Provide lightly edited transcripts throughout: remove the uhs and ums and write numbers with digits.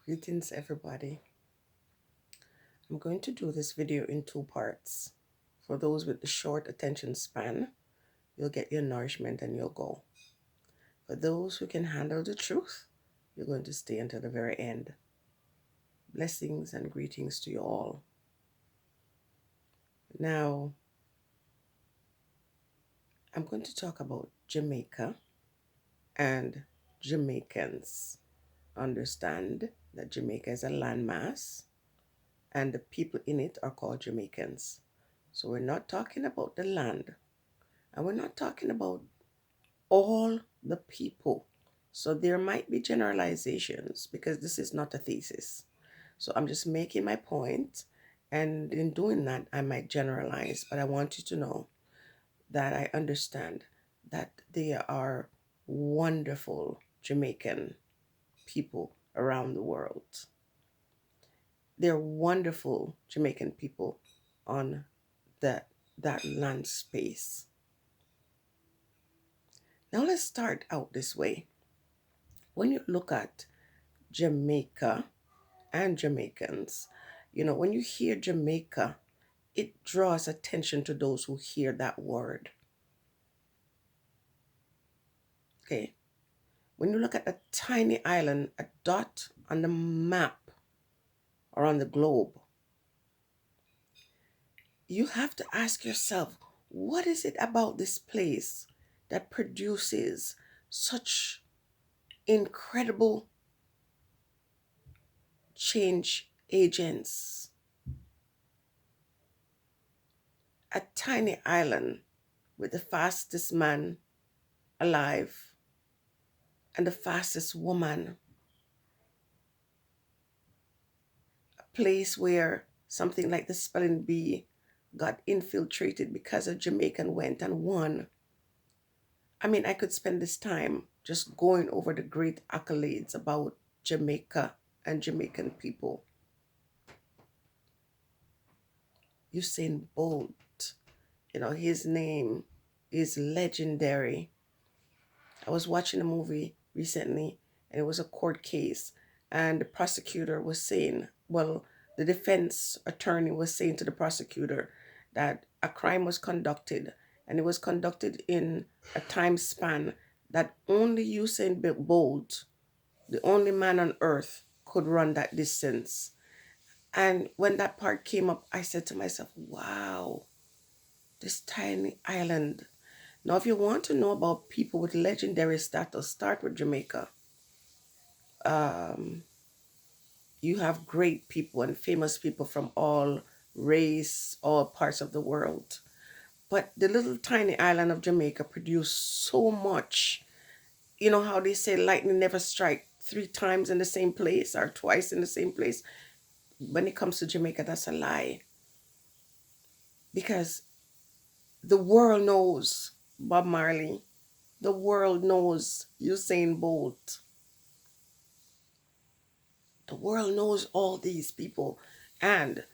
Greetings, everybody. I'm going to do this video in two parts. For those with the short attention span, you'll get your nourishment and you'll go. For those who can handle the truth, you're going to stay until the very end. Blessings and greetings to you all. Now, I'm going to talk about Jamaica and Jamaicans. Understand that Jamaica is a landmass and the people in it are called Jamaicans. So we're not talking about the land, and we're not talking about all the people. So there might be generalizations because this is not a thesis. So I'm just making my point, and in doing that, I might generalize, but I want you to know that I understand that there are wonderful Jamaican people around the world. There are wonderful Jamaican people on that land space. Now let's start out this way. When you look at Jamaica and Jamaicans, when you hear Jamaica, it draws attention to those who hear that word. Okay. When you look at a tiny island, a dot on the map or on the globe, you have to ask yourself, what is it about this place that produces such incredible change agents? A tiny island with the fastest man alive and the fastest woman. A place where something like the spelling bee got infiltrated because a Jamaican went and won. I mean, I could spend this time just going over the great accolades about Jamaica and Jamaican people. Usain Bolt, his name is legendary. I was watching a movie recently, and it was a court case, and the prosecutor was saying, well, the defense attorney was saying to the prosecutor that a crime was conducted, and it was conducted in a time span that only Usain Bolt, the only man on earth, could run that distance. And when that part came up, I said to myself, wow, this tiny island. Now, if you want to know about people with legendary status, start with Jamaica. Um, you have great people and famous people from all race, all parts of the world. But the little tiny island of Jamaica produced so much. You know how they say lightning never strike three times in the same place or twice in the same place? When it comes to Jamaica, that's a lie. Because the world knows Bob Marley. The world knows Usain Bolt. The world knows all these people. And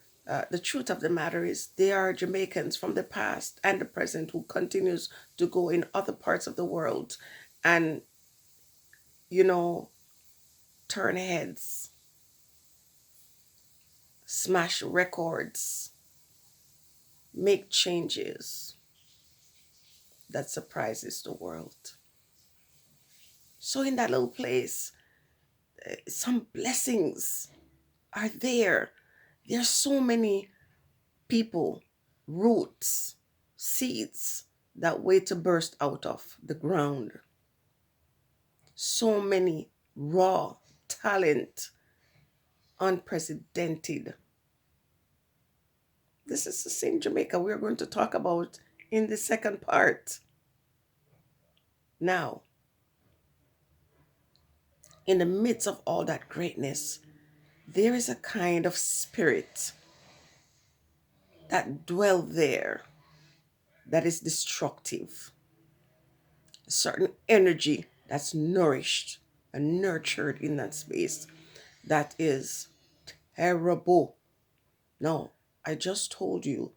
the truth of the matter is they are Jamaicans from the past and the present who continues to go in other parts of the world and, you know, turn heads, smash records, make changes that surprises the world. So in that little place, some blessings are there. There's so many people, roots, seeds that wait to burst out of the ground. So many raw talent, unprecedented. This is the same Jamaica we're going to talk about in the second part. Now, in the midst of all that greatness, there is a kind of spirit that dwell there that is destructive. A certain energy that's nourished and nurtured in that space that is terrible. No, I just told you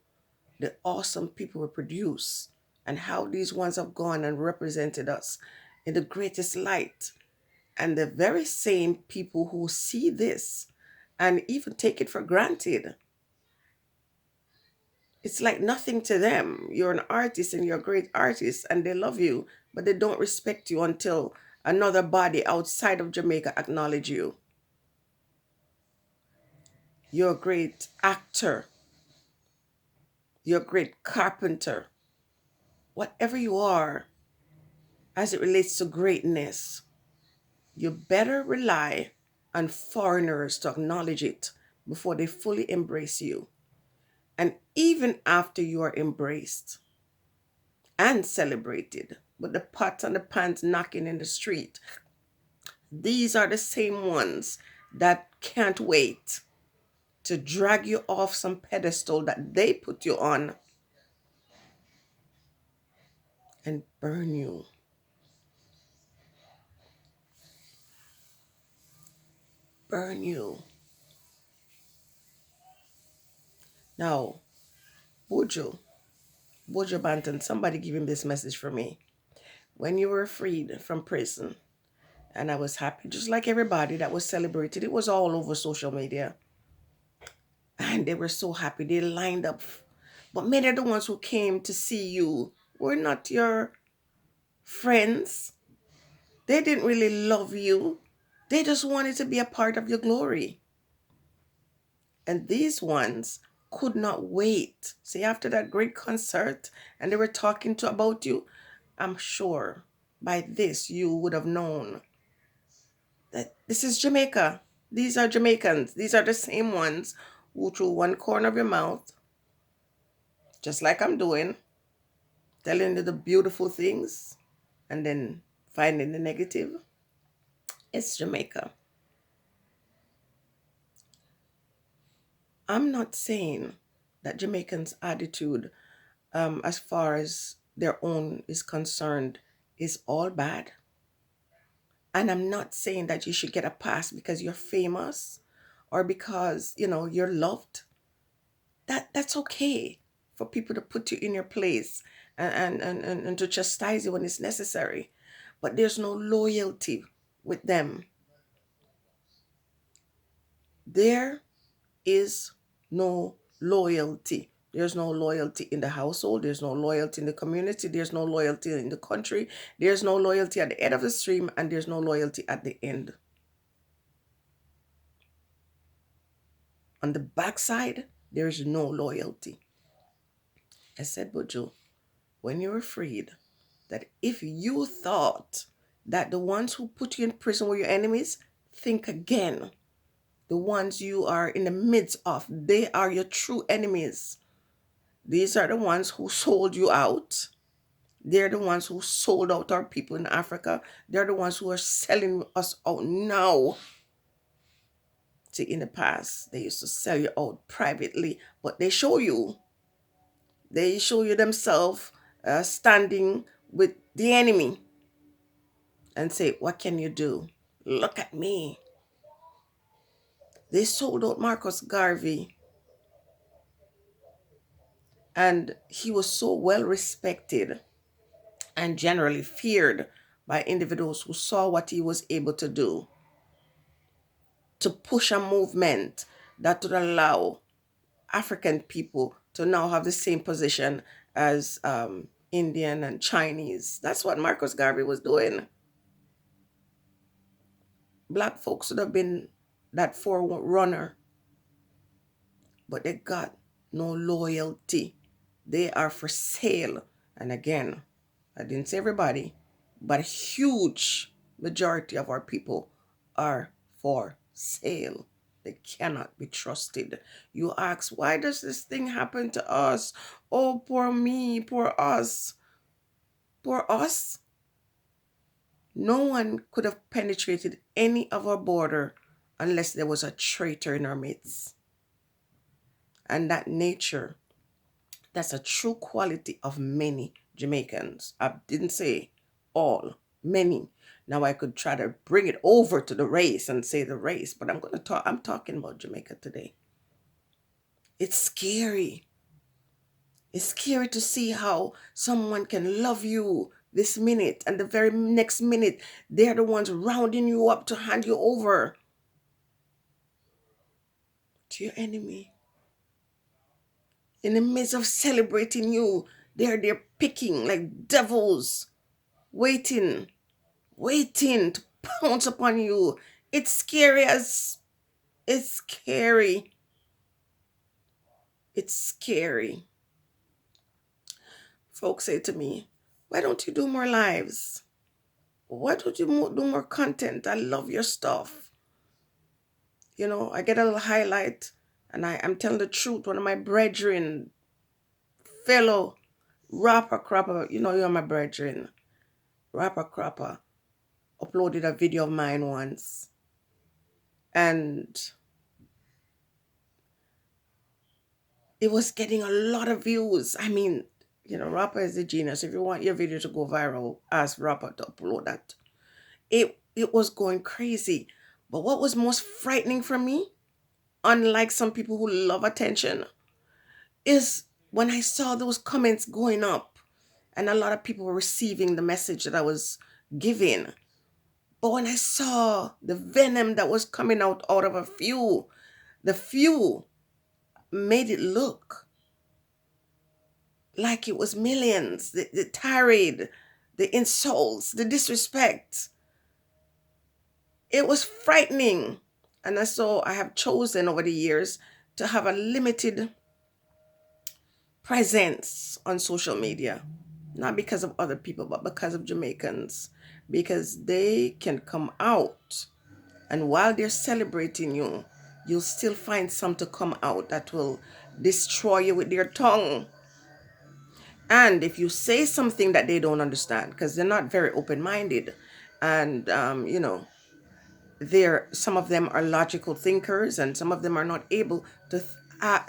the awesome people we produce and how these ones have gone and represented us in the greatest light. And the very same people who see this and even take it for granted, it's like nothing to them. You're an artist and you're a great artist and they love you, but they don't respect you until another body outside of Jamaica acknowledge you. You're a great actor. You're a great carpenter. Whatever you are, as it relates to greatness, you better rely on foreigners to acknowledge it before they fully embrace you. And even after you are embraced and celebrated, with the pots and the pans knocking in the street, these are the same ones that can't wait to drag you off some pedestal that they put you on and burn you. Burn you. Now, Buju, Buju Banton, somebody give him this message for me. When you were freed from prison, and I was happy, just like everybody that was celebrated, it was all over social media. And they were so happy. They lined up. But many of the ones who came to see you were not your friends. They didn't really love you. They just wanted to be a part of your glory. And these ones could not wait. See, after that great concert, and they were talking to about you, I'm sure by this you would have known that this is Jamaica. These are Jamaicans. These are the same ones who, through one corner of your mouth, just like I'm doing, telling you the beautiful things and then finding the negative. It's Jamaica. I'm not saying that Jamaicans' attitude, as far as their own is concerned, is all bad. And I'm not saying that you should get a pass because you're famous or because, you're loved. That's okay for people to put you in your place and to chastise you when it's necessary. But there's no loyalty with them. There is no loyalty. There's no loyalty in the household. There's no loyalty in the community. There's no loyalty in the country. There's no loyalty at the end of the stream, and there's no loyalty at the end. On the backside, there's no loyalty. I said, Buju, when you were freed, that if you thought that the ones who put you in prison were your enemies, think again. The ones you are in the midst of, they are your true enemies. These are the ones who sold you out. They're the ones who sold out our people in Africa. They're the ones who are selling us out now. See, in the past, they used to sell you out privately, but they show you. They show you themselves standing with the enemy and say, what can you do? Look at me. They sold out Marcus Garvey. And he was so well respected and generally feared by individuals who saw what he was able to do to push a movement that would allow African people to now have the same position as Indian and Chinese. That's what Marcus Garvey was doing. Black folks would have been that forerunner, but they got no loyalty. They are for sale. And again, I didn't say everybody, but a huge majority of our people are for sale. They cannot be trusted. You ask, why does this thing happen to us? Oh, poor me, poor us. Poor us? No one could have penetrated any of our border unless there was a traitor in our midst. And that nature, that's a true quality of many Jamaicans. I didn't say all, many. Now I could try to bring it over to the race and say the race, but I'm talking about Jamaica today. It's scary. It's scary to see how someone can love you this minute, and the very next minute, they're the ones rounding you up to hand you over to your enemy. In the midst of celebrating you, they're picking like devils, waiting, waiting to pounce upon you. It's scary as it's scary. It's scary. Folks say to me, why don't you do more lives? Why don't you do more content? I love your stuff. You know, I get a little highlight, and I'm telling the truth. One of my brethren, fellow rapper crapper, you know, you're my brethren, rapper crapper, uploaded a video of mine once, and it was getting a lot of views. I mean, you know, rapper is a genius. If you want your video to go viral, ask rapper to upload that. It was going crazy. But what was most frightening for me, unlike some people who love attention, is when I saw those comments going up and a lot of people were receiving the message that I was giving. But when I saw the venom that was coming out of a few, the few made it look like it was millions. The tirade, the insults, the disrespect. It was frightening. And so I have chosen over the years to have a limited presence on social media. Not because of other people, but because of Jamaicans. Because they can come out, and while they're celebrating you, you'll still find some to come out that will destroy you with their tongue. And if you say something that they don't understand, because they're not very open-minded, and you know, some of them are logical thinkers, and some of them are not able to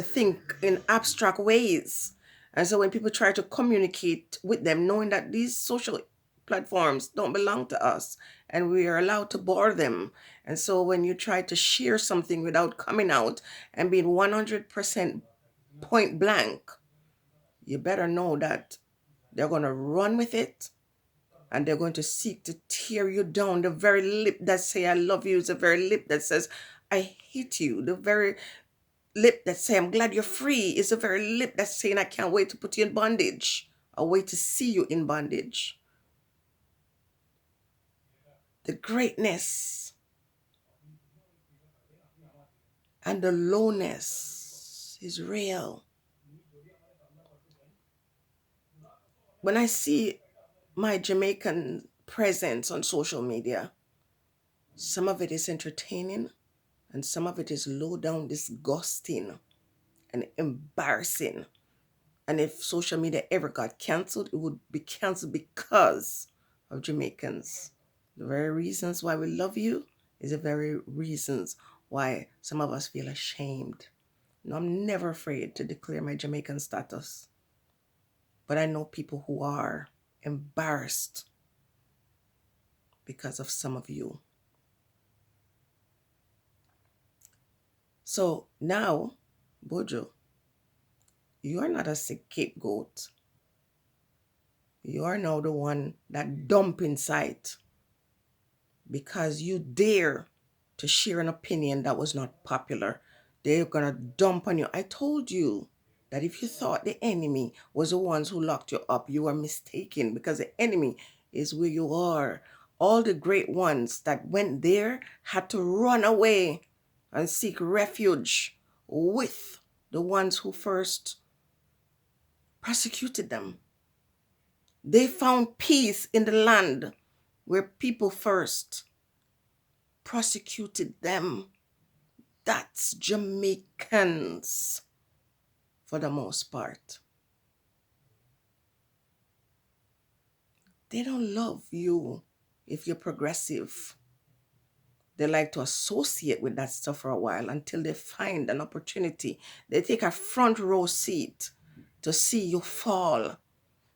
think in abstract ways. And so when people try to communicate with them, knowing that these social platforms don't belong to us and we are allowed to bore them, and so when you try to share something without coming out and being 100% point blank, you better know that they're going to run with it, and they're going to seek to tear you down. The very lip that say I love you is the very lip that says I hate you. The very lip that say I'm glad you're free is the very lip that's saying I can't wait to put you in bondage. I wait to see you in bondage. The greatness and the lowness is real. When I see my Jamaican presence on social media, some of it is entertaining and some of it is low down disgusting and embarrassing. And if social media ever got cancelled, it would be cancelled because of Jamaicans. The very reasons why we love you is the very reasons why some of us feel ashamed. No, I'm never afraid to declare my Jamaican status. But I know people who are embarrassed because of some of you. So now, Bojo, you are not a scapegoat. You are now the one that dump inside because you dare to share an opinion that was not popular. They're gonna dump on you. I told you that if you thought the enemy was the ones who locked you up, you are mistaken, because the enemy is where you are. All the great ones that went there had to run away and seek refuge with the ones who first persecuted them. They found peace in the land where people first prosecuted them. That's Jamaicans for the most part. They don't love you if you're progressive. They like to associate with that stuff for a while until they find an opportunity. They take a front row seat to see you fall.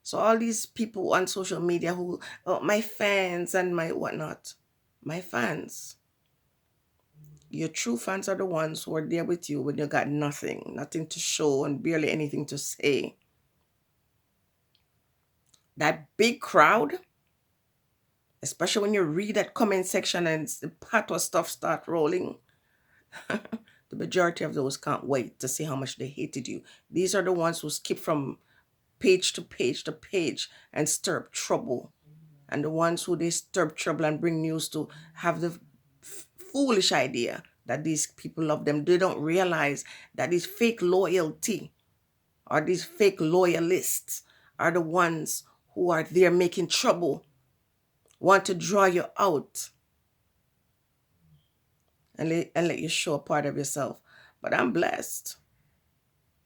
So all these people on social media who, oh, my fans and my whatnot, my fans. Your true fans are the ones who are there with you when you got nothing to show and barely anything to say. That big crowd, especially when you read that comment section and the pot of stuff start rolling, the majority of those can't wait to see how much they hated you. These are the ones who skip from page to page to page and stir up trouble. And the ones who they stir up trouble and bring news to have the foolish idea that these people love them. They don't realize that these fake loyalty or these fake loyalists are the ones who are there making trouble, want to draw you out and let you show a part of yourself. But I'm blessed.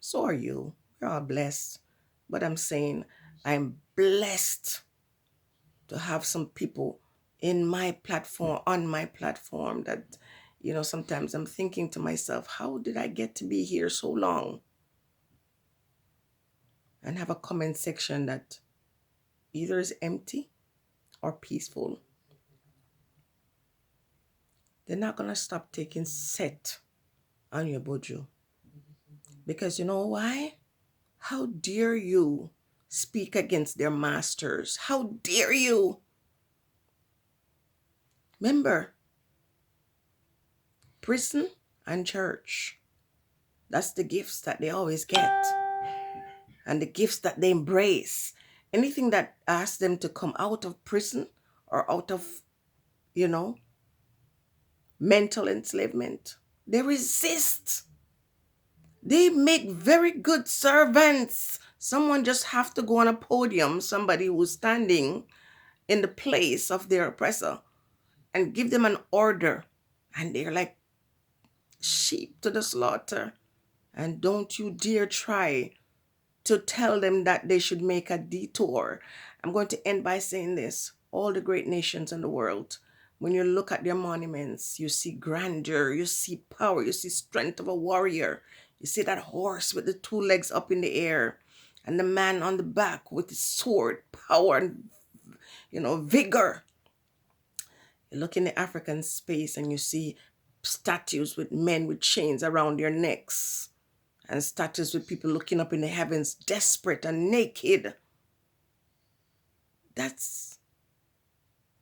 So are you. We're all blessed. But I'm saying I'm blessed to have some people in my platform, on my platform, that, sometimes I'm thinking to myself, how did I get to be here so long? And have a comment section that either is empty or peaceful. They're not going to stop taking set on your bojo. Because you know why? How dare you speak against their masters? How dare you? Remember, prison and church, that's the gifts that they always get. And the gifts that they embrace. Anything that asks them to come out of prison or out of, mental enslavement, they resist. They make very good servants. Someone just have to go on a podium, somebody who's standing in the place of their oppressor, and give them an order. And they're like sheep to the slaughter. And don't you dare try to tell them that they should make a detour. I'm going to end by saying this. All the great nations in the world, when you look at their monuments, you see grandeur, you see power, you see strength of a warrior. You see that horse with the two legs up in the air, and the man on the back with his sword, power, and vigor. You look in the African space and you see statues with men with chains around their necks, and statues with people looking up in the heavens, desperate and naked. That's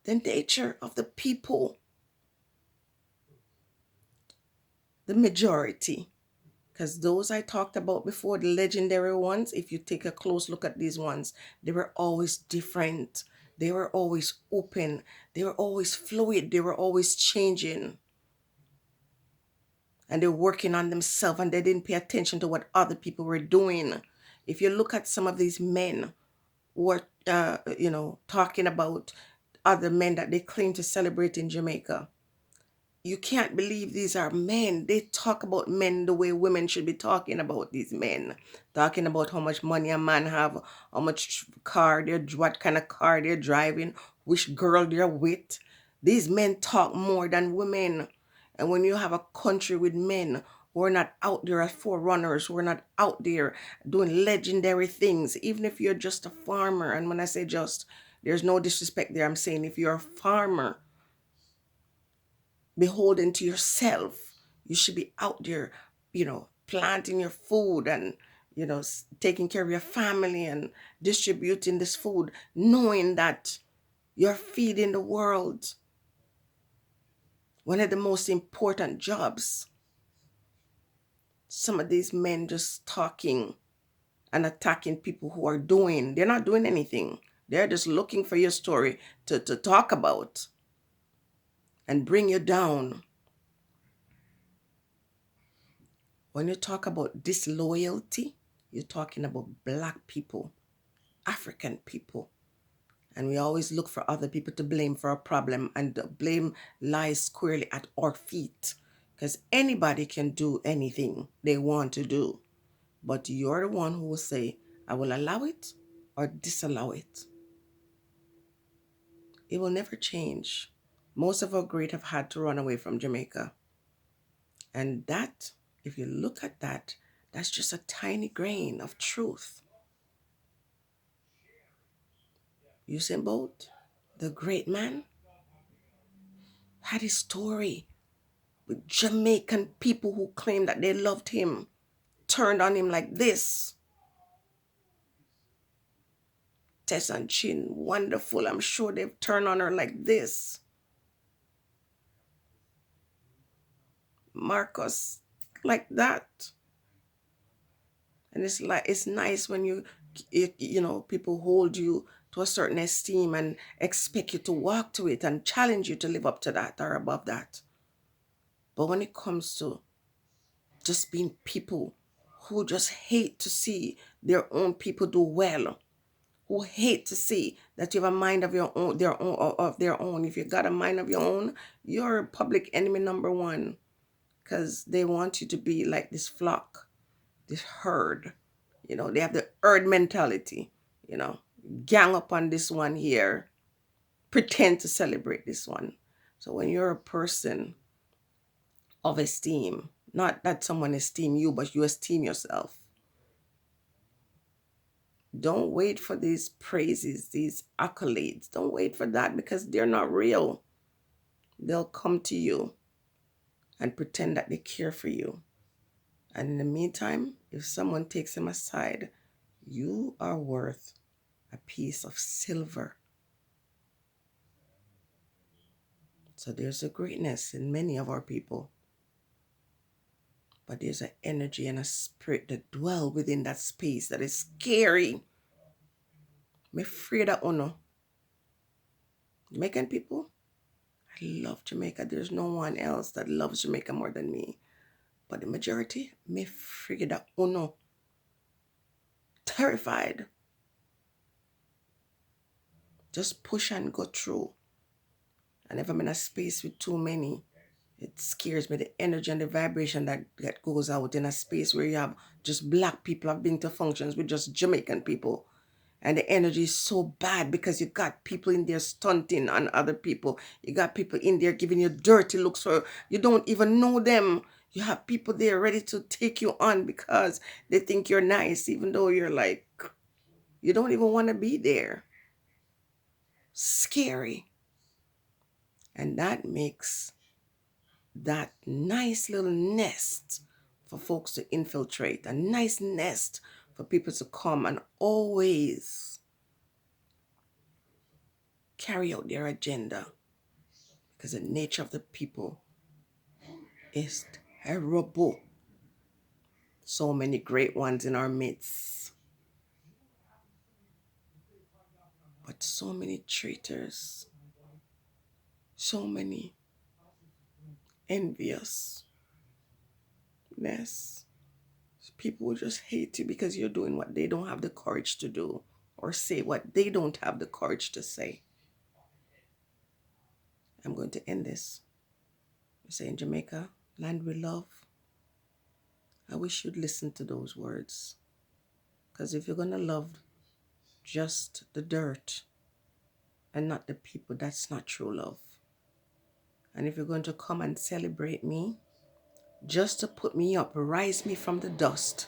the nature of the people, the majority. Because those I talked about before, the legendary ones, if you take a close look at these ones, they were always different. They were always open. They were always fluid. They were always changing. And they're working on themselves, and they didn't pay attention to what other people were doing. If you look at some of these men who are, talking about other men that they claim to celebrate in Jamaica, you can't believe these are men. They talk about men the way women should be talking about these men. Talking about how much money a man have, how much car they're, what kind of car they're driving, which girl they're with. These men talk more than women. And when you have a country with men who are not out there as forerunners, who are not out there doing legendary things, even if you're just a farmer, and when I say just, there's no disrespect there. I'm saying if you're a farmer, beholden to yourself, you should be out there, planting your food and, taking care of your family and distributing this food, knowing that you're feeding the world. One of the most important jobs. Some of these men just talking and attacking people who are doing. They're not doing anything. They're just looking for your story to talk about and bring you down. When you talk about disloyalty, you're talking about Black people, African people. And we always look for other people to blame for a problem, and the blame lies squarely at our feet. Because anybody can do anything they want to do. But you're the one who will say, I will allow it or disallow it. It will never change. Most of our great have had to run away from Jamaica. And that, if you look at that, that's just a tiny grain of truth. Usain Bolt, the great man, had his story with Jamaican people who claimed that they loved him, turned on him like this. Tess and Chin, wonderful. I'm sure they've turned on her like this. Marcus, like that. And it's like, it's nice when you know, people hold you to a certain esteem and expect you to walk to it and challenge you to live up to that or above that. But when it comes to just being people who just hate to see their own people do well, who hate to see that you have a mind of your own, their own. If you got a mind of your own, you're public enemy number one, because they want you to be like this flock, this herd. You know, they have the herd mentality. You know, gang up on this one here, pretend to celebrate this one. So when you're a person of esteem, not that someone esteem you, but you esteem yourself, don't wait for these praises, these accolades. Don't wait for that, because they're not real. They'll come to you and pretend that they care for you. And in the meantime, if someone takes them aside, you are worth a piece of silver. So there's a greatness in many of our people. But there's an energy and a spirit that dwell within that space that is scary. I'm afraid of Uno. Jamaican people, I love Jamaica. There's no one else that loves Jamaica more than me. But the majority, me afraid of Uno. Terrified. Just push and go through. And if I'm in a space with too many, it scares me. The energy and the vibration that goes out in a space where you have just black people. I've been to functions with just Jamaican people. And the energy is so bad because you got people in there stunting on other people. You got people in there giving you dirty looks for you don't even know them. You have people there ready to take you on because they think you're nice, even though you're like, you don't even want to be there. Scary. And that makes that nice little nest for folks to infiltrate, a nice nest for people to come and always carry out their agenda, because the nature of the people is terrible. So many great ones in our midst, but so many traitors, so many enviousness. People will just hate you because you're doing what they don't have the courage to do, or say what they don't have the courage to say. I'm going to end this. We say in Jamaica, land we love. I wish you'd listen to those words. Because if you're going to love just the dirt and not the people, that's not true love. And if you're going to come and celebrate me, just to put me up, rise me from the dust,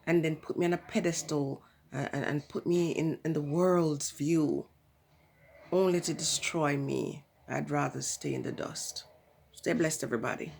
and then put me on a pedestal and put me in the world's view, only to destroy me, I'd rather stay in the dust. Stay blessed, everybody.